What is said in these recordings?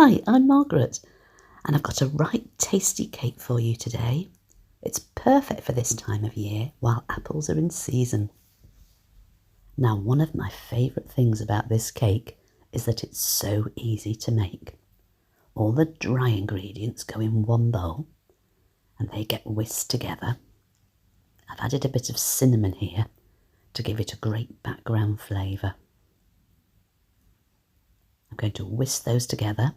Hi, I'm Margaret, and I've got a right tasty cake for you today. It's perfect for this time of year while apples are in season. Now, one of my favourite things about this cake is that it's so easy to make. All the dry ingredients go in one bowl and they get whisked together. I've added a bit of cinnamon here to give it a great background flavour. I'm going to whisk those together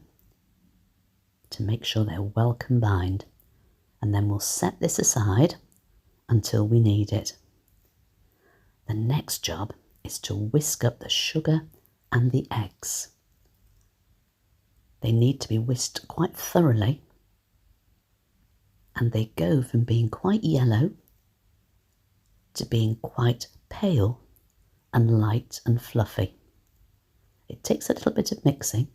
to make sure they're well combined, and then we'll set this aside until we need it. The next job is to whisk up the sugar and the eggs. They need to be whisked quite thoroughly, and they go from being quite yellow to being quite pale and light and fluffy. It takes a little bit of mixing,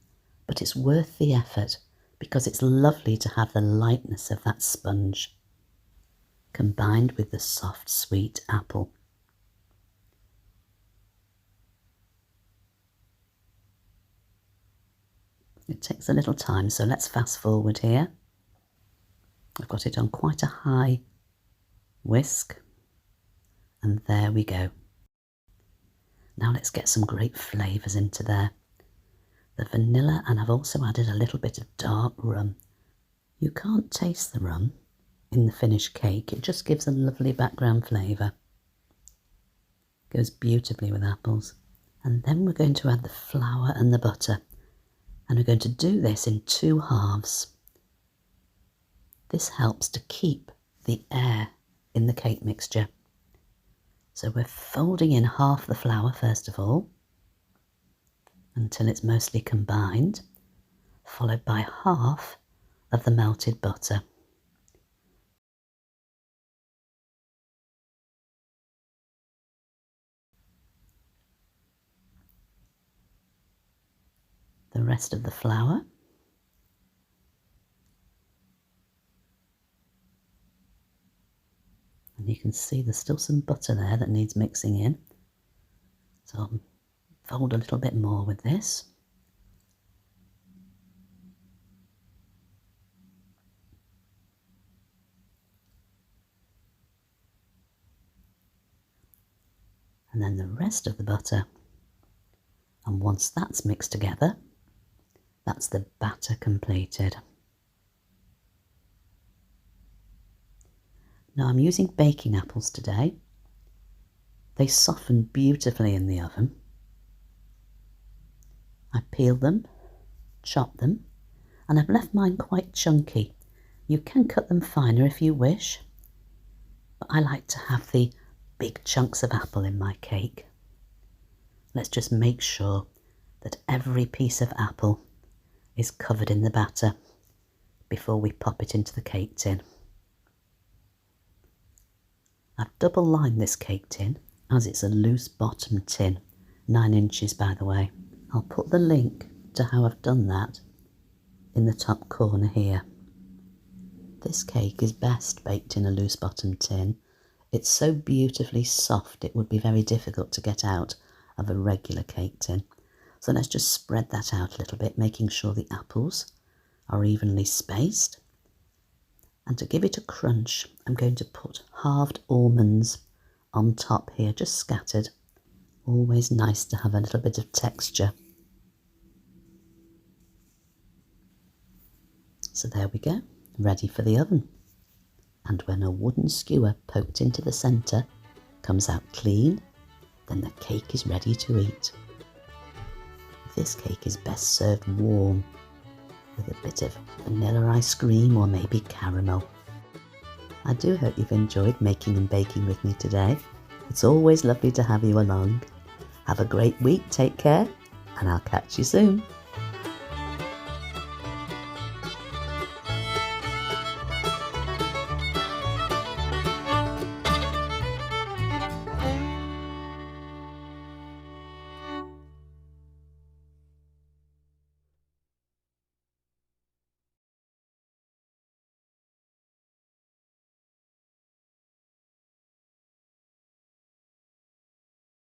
but it's worth the effort because it's lovely to have the lightness of that sponge combined with the soft, sweet apple. It takes a little time, so let's fast forward here. I've got it on quite a high whisk, and there we go. Now let's get some great flavours into there. The vanilla, and I've also added a little bit of dark rum. You can't taste the rum in the finished cake, it just gives a lovely background flavour. Goes beautifully with apples. And then we're going to add the flour and the butter, and we're going to do this in 2 halves. This helps to keep the air in the cake mixture. So we're folding in half the flour first of all, until it's mostly combined, followed by half of the melted butter. The rest of the flour. And you can see there's still some butter there that needs mixing in. So I'll fold a little bit more with this. And then the rest of the butter. And once that's mixed together, that's the batter completed. Now I'm using baking apples today. They soften beautifully in the oven. I peeled them, chopped them, and I've left mine quite chunky. You can cut them finer if you wish, but I like to have the big chunks of apple in my cake. Let's just make sure that every piece of apple is covered in the batter before we pop it into the cake tin. I've double lined this cake tin as it's a loose bottom tin, 9 inches by the way. I'll put the link to how I've done that in the top corner here. This cake is best baked in a loose bottom tin. It's so beautifully soft it would be very difficult to get out of a regular cake tin. So let's just spread that out a little bit, making sure the apples are evenly spaced. And to give it a crunch, I'm going to put halved almonds on top here, just scattered. Always nice to have a little bit of texture. So there we go, ready for the oven. And when a wooden skewer poked into the centre comes out clean, then the cake is ready to eat. This cake is best served warm, with a bit of vanilla ice cream or maybe caramel. I do hope you've enjoyed making and baking with me today. It's always lovely to have you along. Have a great week, take care, and I'll catch you soon.